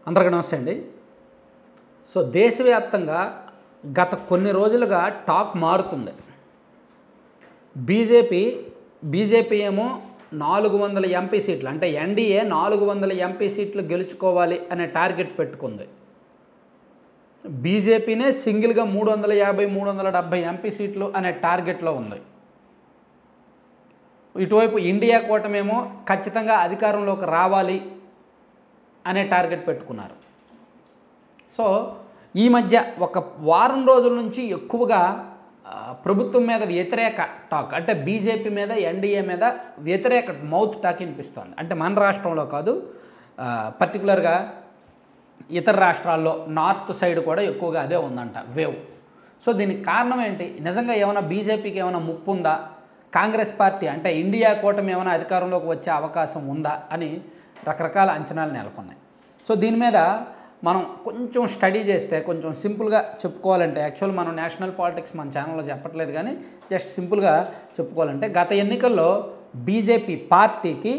అందరికీ నమస్తే అండి. సో దేశవ్యాప్తంగా గత కొన్ని రోజులుగా టాక్ మారుతుంది. బీజేపీ ఏమో 400 ఎంపీ సీట్లు, అంటే ఎన్డీఏ 400 ఎంపీ సీట్లు గెలుచుకోవాలి అనే టార్గెట్ పెట్టుకుంది. బీజేపీనే సింగిల్గా 350 370 ఎంపీ సీట్లు అనే టార్గెట్లో ఉంది. ఇటువైపు ఇండియా కూటమేమో ఖచ్చితంగా అధికారంలోకి రావాలి అనే టార్గెట్ పెట్టుకున్నారు. సో ఈ మధ్య ఒక వారం రోజుల నుంచి ఎక్కువగా ప్రభుత్వం మీద వ్యతిరేక టాక్, అంటే బీజేపీ మీద ఎన్డీఏ మీద వ్యతిరేక మౌత్ టాక్ వినిపిస్తోంది. అంటే మన రాష్ట్రంలో కాదు, పర్టికులర్గా ఇతర రాష్ట్రాల్లో నార్త్ సైడ్ కూడా ఎక్కువగా అదే ఉందంట వేవ్. సో దీనికి కారణం ఏంటి? నిజంగా ఏమైనా బీజేపీకి ఏమైనా ముప్పు ఉందా? కాంగ్రెస్ పార్టీ అంటే ఇండియా కూటమి ఏమైనా అధికారంలోకి వచ్చే అవకాశం ఉందా అని రకరకాల అంచనాలు నెలకొన్నాయి. సో దీని మీద మనం కొంచెం స్టడీ చేస్తే, కొంచెం సింపుల్గా చెప్పుకోవాలంటే, యాక్చువల్ మనం నేషనల్ పాలిటిక్స్ మన ఛానల్లో చెప్పట్లేదు, కానీ జస్ట్ సింపుల్గా చెప్పుకోవాలంటే గత ఎన్నికల్లో బీజేపీ పార్టీకి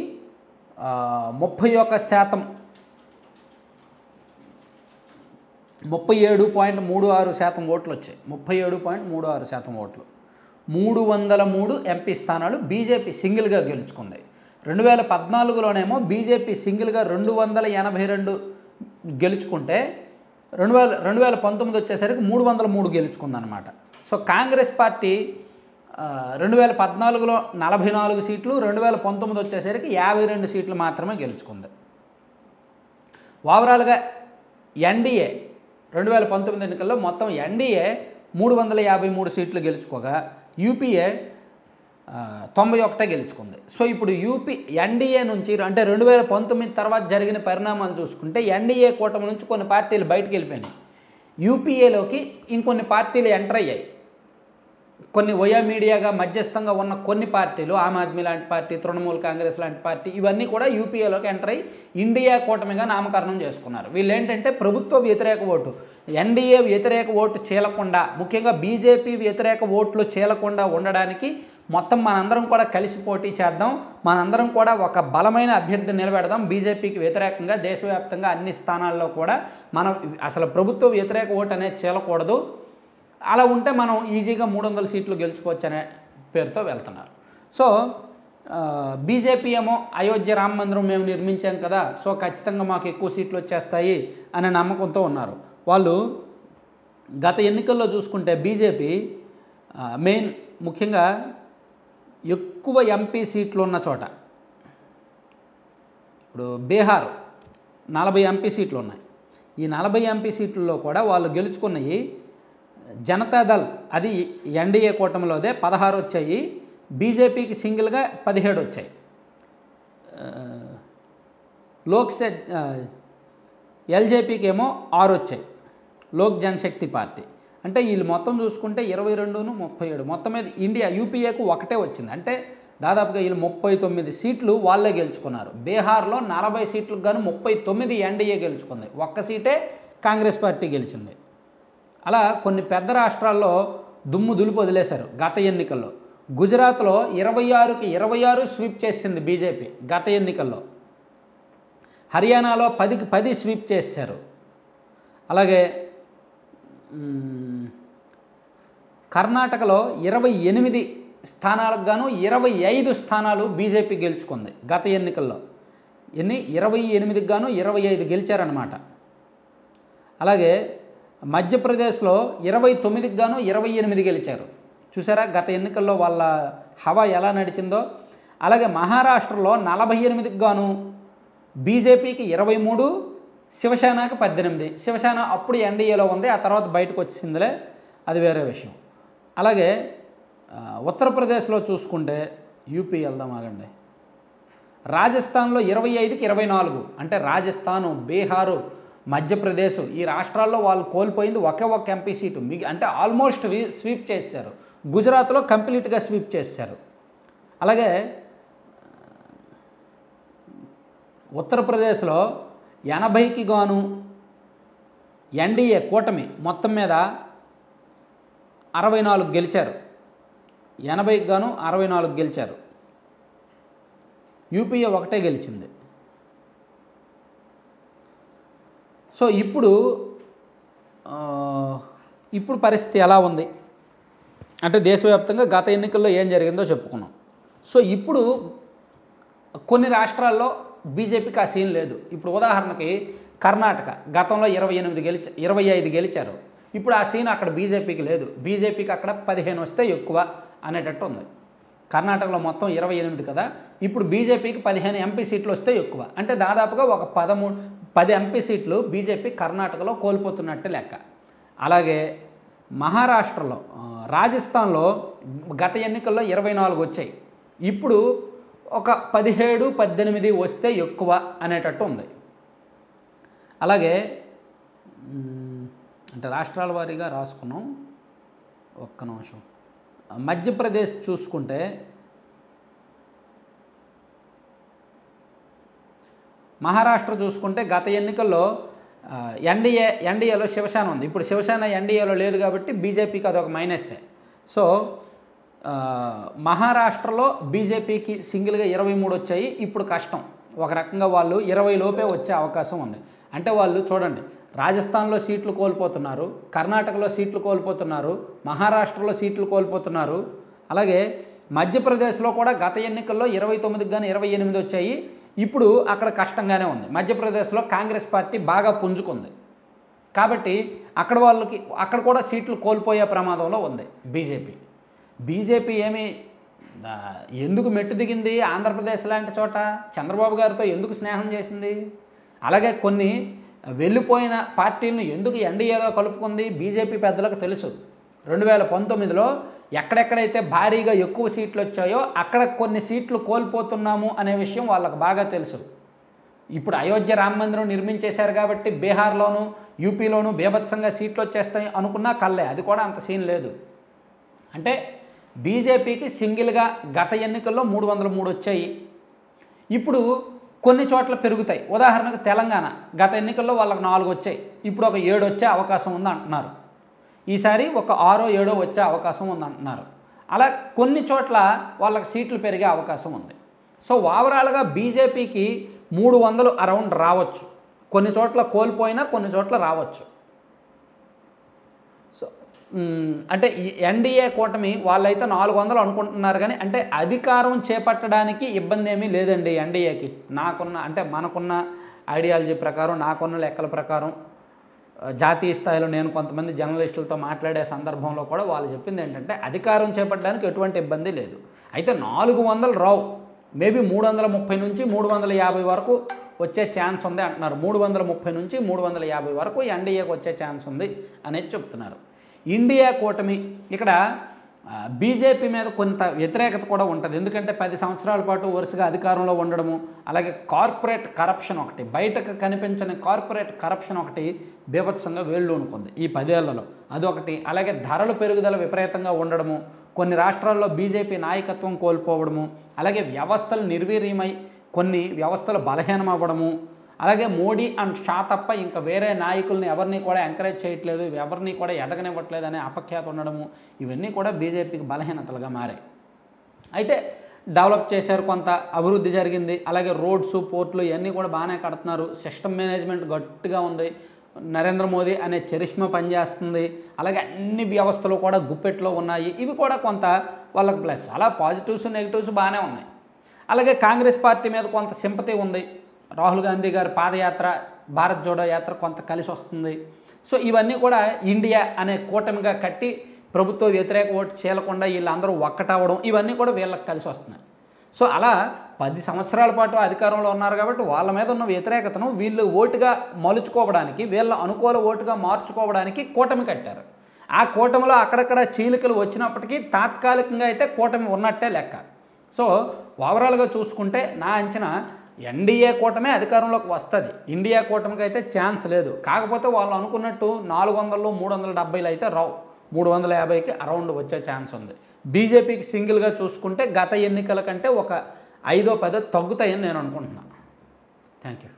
37.36% ఓట్లు వచ్చాయి. 37.36% ఓట్లు, 303 ఎంపీ స్థానాలు బీజేపీ సింగిల్గా గెలుచుకుంది. 2014లోనేమో బీజేపీ సింగిల్గా 282 గెలుచుకుంటే 2019 వచ్చేసరికి 303 గెలుచుకుందనమాట. సో కాంగ్రెస్ పార్టీ 2014లో 44 సీట్లు, 2019 వచ్చేసరికి 52 సీట్లు మాత్రమే గెలుచుకుంది. ఓవరాల్గా ఎన్డీఏ 2019 ఎన్నికల్లో మొత్తం ఎన్డీఏ 353 సీట్లు గెలుచుకోగా యూపీఏ 91 గెలుచుకుంది. సో ఇప్పుడు ఎన్డీఏ నుంచి, అంటే 2019 తర్వాత జరిగిన పరిణామాలు చూసుకుంటే ఎన్డీఏ కూటమి నుంచి కొన్ని పార్టీలు బయటకు వెళ్ళిపోయినాయి. యూపీఏలోకి ఇంకొన్ని పార్టీలు ఎంటర్ అయ్యాయి. కొన్ని వయా మీడియాగా మధ్యస్థంగా ఉన్న కొన్ని పార్టీలు, ఆమ్ ఆద్మీ లాంటి పార్టీ, తృణమూల్ కాంగ్రెస్ లాంటి పార్టీ, ఇవన్నీ కూడా యూపీఏలోకి ఎంటర్ అయ్యి ఇండియా కూటమిగా నామకరణం చేసుకున్నారు. వీళ్ళు ఏంటంటే ప్రభుత్వ వ్యతిరేక ఓటు, ఎన్డీఏ వ్యతిరేక ఓటు చీలకుండా, ముఖ్యంగా బీజేపీ వ్యతిరేక ఓట్లు చీలకుండా ఉండడానికి మొత్తం మనందరం కూడా కలిసి పోటీ చేద్దాం, మనందరం కూడా ఒక బలమైన అభ్యర్థిని నిలబెడదాం, బీజేపీకి వ్యతిరేకంగా దేశవ్యాప్తంగా అన్ని స్థానాల్లో కూడా మనం అసలు ప్రభుత్వ వ్యతిరేక ఓటు అనేది చీలకూడదు, అలా ఉంటే మనం ఈజీగా 300 సీట్లు గెలుచుకోవచ్చు అనే పేరుతో వెళ్తున్నారు. సో బీజేపీ ఏమో అయోధ్య రామ మందిరం మేము నిర్మించాం కదా, సో ఖచ్చితంగా మాకు ఎక్కువ సీట్లు వచ్చేస్తాయి అనే నమ్మకంతో ఉన్నారు. వాళ్ళు గత ఎన్నికల్లో చూసుకుంటే బీజేపీ మెయిన్ ముఖ్యంగా ఎక్కువ ఎంపీ సీట్లు ఉన్న చోట, ఇప్పుడు బీహార్ 40 ఎంపీ సీట్లు ఉన్నాయి. ఈ 40 ఎంపీ సీట్లలో కూడా వాళ్ళు గెలుచుకున్నవి జనతాదళ్, అది ఎన్డీఏ కూటమిలోదే 16 వచ్చాయి, బీజేపీకి సింగిల్గా 17 వచ్చాయి. ఎల్జేపీకి ఏమో 6 వచ్చాయి, లోక్ జనశక్తి పార్టీ. అంటే వీళ్ళు మొత్తం చూసుకుంటే 22, 37, మొత్తం మీద ఇండియా యూపీఏకు ఒకటే వచ్చింది. అంటే దాదాపుగా వీళ్ళు 39 సీట్లు వాళ్ళే గెలుచుకున్నారు. బీహార్లో 40 సీట్లకు గాను 39 ఎన్డీఏ గెలుచుకుంది, ఒక్క సీటే కాంగ్రెస్ పార్టీ గెలిచింది. అలా కొన్ని పెద్ద రాష్ట్రాల్లో దుమ్ము దులిపి వదిలేశారు గత ఎన్నికల్లో. గుజరాత్లో 26కి 26 స్వీప్ చేసింది బీజేపీ గత ఎన్నికల్లో. హర్యానాలో 10కి 10 స్వీప్ చేశారు. అలాగే కర్ణాటకలో 28 స్థానాలకు గాను 25 స్థానాలు బీజేపీ గెలుచుకుంది గత ఎన్నికల్లో. 28కి గాను 25 గెలిచారనమాట. అలాగే మధ్యప్రదేశ్లో 29కి గాను 28 గెలిచారు. చూసారా గత ఎన్నికల్లో వాళ్ళ హవా ఎలా నడిచిందో. అలాగే మహారాష్ట్రలో 48కి గాను బీజేపీకి 23, శివసేనకి 18. శివసేన అప్పుడు ఎన్డీఏలో ఉంది, ఆ తర్వాత బయటకు వచ్చిందిలే, అది వేరే విషయం. అలాగే ఉత్తరప్రదేశ్లో చూసుకుంటే, యూపీ వెళ్దాం ఆగండి, రాజస్థాన్లో 25కి 24, అంటే రాజస్థాను, బీహారు, మధ్యప్రదేశ్ ఈ రాష్ట్రాల్లో వాళ్ళు కోల్పోయింది ఒకే ఒక్క ఎంపీ సీటు, అంటే ఆల్మోస్ట్ స్వీప్ చేశారు. గుజరాత్లో కంప్లీట్గా స్వీప్ చేశారు. అలాగే ఉత్తరప్రదేశ్లో 80కి గాను ఎన్డీఏ కూటమి మొత్తం మీద 64 గెలిచారు. 80కి గాను 64 గెలిచారు. యూపీఏ ఒకటే గెలిచింది. సో ఇప్పుడు పరిస్థితి ఎలా ఉంది అంటే దేశవ్యాప్తంగా గత ఎన్నికల్లో ఏం జరిగిందో చెప్పుకున్నాం. సో ఇప్పుడు కొన్ని రాష్ట్రాల్లో బీజేపీకి ఆ సీన్ లేదు. ఇప్పుడు ఉదాహరణకి కర్ణాటక గతంలో 25 గెలిచారు. ఇప్పుడు ఆ సీన్ అక్కడ బీజేపీకి లేదు. బీజేపీకి అక్కడ 15 వస్తే ఎక్కువ అనేటట్టు ఉంది. కర్ణాటకలో మొత్తం 28 కదా, ఇప్పుడు బీజేపీకి 15 ఎంపీ సీట్లు వస్తే ఎక్కువ. అంటే దాదాపుగా ఒక 10 ఎంపీ సీట్లు బీజేపీ కర్ణాటకలో కోల్పోతున్నట్టు లెక్క. అలాగే మహారాష్ట్రలో, రాజస్థాన్లో గత ఎన్నికల్లో 24 వచ్చాయి. ఇప్పుడు ఒక 17, 18 వస్తే ఎక్కువ అనేటట్టు ఉంది. అలాగే అంటే రాష్ట్రాల వారీగా రాసుకున్నాం. ఒక్క నిమిషం. మధ్యప్రదేశ్ చూసుకుంటే మహారాష్ట్ర చూసుకుంటే గత ఎన్నికల్లో ఎన్డీఏలో శివసేన ఉంది. ఇప్పుడు శివసేన ఎన్డీఏలో లేదు కాబట్టి బీజేపీకి అదొక మైనస్సే. సో మహారాష్ట్రలో బీజేపీకి సింగిల్గా 23 వచ్చాయి. ఇప్పుడు కష్టం, ఒక రకంగా వాళ్ళు 20 లోపే వచ్చే అవకాశం ఉంది. అంటే వాళ్ళు చూడండి, రాజస్థాన్లో సీట్లు కోల్పోతున్నారు, కర్ణాటకలో సీట్లు కోల్పోతున్నారు, మహారాష్ట్రలో సీట్లు కోల్పోతున్నారు. అలాగే మధ్యప్రదేశ్లో కూడా గత ఎన్నికల్లో 29కి కానీ 28 వచ్చాయి. ఇప్పుడు అక్కడ కష్టంగానే ఉంది. మధ్యప్రదేశ్లో కాంగ్రెస్ పార్టీ బాగా పుంజుకుంది కాబట్టి అక్కడ కూడా సీట్లు కోల్పోయే ప్రమాదంలో ఉంది బీజేపీ ఏమి ఎందుకు మెట్టు దిగింది? ఆంధ్రప్రదేశ్ లాంటి చోట చంద్రబాబు గారితో ఎందుకు స్నేహం చేసింది? అలాగే కొన్ని వెళ్ళిపోయిన పార్టీలను ఎందుకు ఎన్డీఏలో కలుపుకుంది? బీజేపీ పెద్దలకు తెలుసు 2019లో ఎక్కడెక్కడైతే భారీగా ఎక్కువ సీట్లు వచ్చాయో అక్కడ కొన్ని సీట్లు కోల్పోతున్నాము అనే విషయం వాళ్ళకు బాగా తెలుసు. ఇప్పుడు అయోధ్య రామ మందిరం నిర్మించేశారు కాబట్టి బీహార్లోను యూపీలోను బీభత్సంగా సీట్లు వచ్చేస్తాయి అనుకున్నా కల్లే, అది కూడా అంత సీన్ లేదు. అంటే బీజేపీకి సింగిల్గా గత ఎన్నికల్లో 303 వచ్చాయి. ఇప్పుడు కొన్ని చోట్ల పెరుగుతాయి. ఉదాహరణకు తెలంగాణ గత ఎన్నికల్లో వాళ్ళకి 4 వచ్చాయి, ఇప్పుడు ఒక 7 వచ్చే అవకాశం ఉంది అంటున్నారు. ఈసారి ఒక 6, 7 వచ్చే అవకాశం ఉంది అంటున్నారు. అలా కొన్ని చోట్ల వాళ్ళకి సీట్లు పెరిగే అవకాశం ఉంది. సో ఓవరాల్గా బీజేపీకి 300 అరౌండ్ రావచ్చు. కొన్ని చోట్ల కోల్పోయినా కొన్ని చోట్ల రావచ్చు. సో అంటే ఈ ఎన్డీఏ కూటమి వాళ్ళైతే 400 అనుకుంటున్నారు కానీ అంటే అధికారం చేపట్టడానికి ఇబ్బంది ఏమీ లేదండి ఎన్డీఏకి. మనకున్న ఐడియాలజీ ప్రకారం, నాకున్న లెక్కల ప్రకారం, జాతీయ స్థాయిలో నేను కొంతమంది జర్నలిస్టులతో మాట్లాడే సందర్భంలో కూడా వాళ్ళు చెప్పింది ఏంటంటే అధికారం చేపట్టడానికి ఎటువంటి ఇబ్బంది లేదు. అయితే 400 రావు, మేబీ 330 నుంచి 350 వరకు వచ్చే ఛాన్స్ ఉంది అంటున్నారు. 330 నుంచి 350 వరకు ఎన్డీఏకి వచ్చే ఛాన్స్ ఉంది అనేది చెప్తున్నారు. ఇండియా కూటమి ఇక్కడ బీజేపీ మీద కొంత వ్యతిరేకత కూడా ఉంటుంది. ఎందుకంటే 10 సంవత్సరాల పాటు వరుసగా అధికారంలో ఉండడము, అలాగే కార్పొరేట్ కరప్షన్ ఒకటి, బయటకు కనిపించని కార్పొరేట్ కరప్షన్ ఒకటి బీభత్సంగా వేళ్ళూనుకుంది ఈ 10 ఏళ్లలో, అదొకటి. అలాగే ధరల పెరుగుదల విపరీతంగా ఉండడము, కొన్ని రాష్ట్రాల్లో బీజేపీ నాయకత్వం కోల్పోవడము, అలాగే వ్యవస్థలు నిర్వీర్యమై కొన్ని వ్యవస్థలు బలహీనం అవ్వడము, అలాగే మోడీ అండ్ షా తప్ప ఇంకా వేరే నాయకుల్ని ఎవరిని కూడా ఎంకరేజ్ చేయట్లేదు, ఎవరిని కూడా ఎదగనివ్వట్లేదు అనే అపఖ్యాత ఉండడము, ఇవన్నీ కూడా బీజేపీకి బలహీనతలుగా మారాయి. అయితే డెవలప్ చేశారు, కొంత అభివృద్ధి జరిగింది. అలాగే రోడ్స్, పోర్టులు ఇవన్నీ కూడా బాగానే కడుతున్నారు. సిస్టమ్ మేనేజ్మెంట్ గట్టిగా ఉంది. నరేంద్ర మోదీ అనే చరిష్మా పనిచేస్తుంది. అలాగే అన్ని వ్యవస్థలు కూడా గుప్పెట్లో ఉన్నాయి. ఇవి కూడా కొంత వాళ్ళకి ప్లస్. అలా పాజిటివ్స్ నెగిటివ్స్ బాగానే ఉన్నాయి. అలాగే కాంగ్రెస్ పార్టీ మీద కొంత సింపతి ఉంది. రాహుల్ గాంధీ గారి పాదయాత్ర, భారత్ జోడో యాత్ర కొంత కలిసి వస్తుంది. సో ఇవన్నీ కూడా ఇండియా అనే కూటమిగా కట్టి ప్రభుత్వ వ్యతిరేక ఓటు చీలకుండా వీళ్ళందరూ ఒక్కటవ్వడం, ఇవన్నీ కూడా వీళ్ళకి కలిసి వస్తున్నాయి. సో అలా 10 సంవత్సరాల పాటు అధికారంలో ఉన్నారు కాబట్టి వాళ్ళ మీద ఉన్న వ్యతిరేకతను వీళ్ళు ఓటుగా మలుచుకోవడానికి, వీళ్ళ అనుకూల ఓటుగా మార్చుకోవడానికి కూటమి కట్టారు. ఆ కూటమిలో అక్కడక్కడ చీలికలు వచ్చినప్పటికీ తాత్కాలికంగా అయితే కూటమి ఉన్నట్టే లెక్క. సో ఓవరాల్గా చూసుకుంటే నా అంచనా ఎన్డీఏ కూటమే అధికారంలోకి వస్తుంది. ఇండియా కూటమికి అయితే ఛాన్స్ లేదు. కాకపోతే వాళ్ళు అనుకున్నట్టు 400, 370 అయితే రావు, 350కి అరౌండ్ వచ్చే ఛాన్స్ ఉంది. బీజేపీకి సింగిల్గా చూసుకుంటే గత ఎన్నికల కంటే ఒక 5-10 తగ్గుతాయని నేను అనుకుంటున్నాను. Thank you.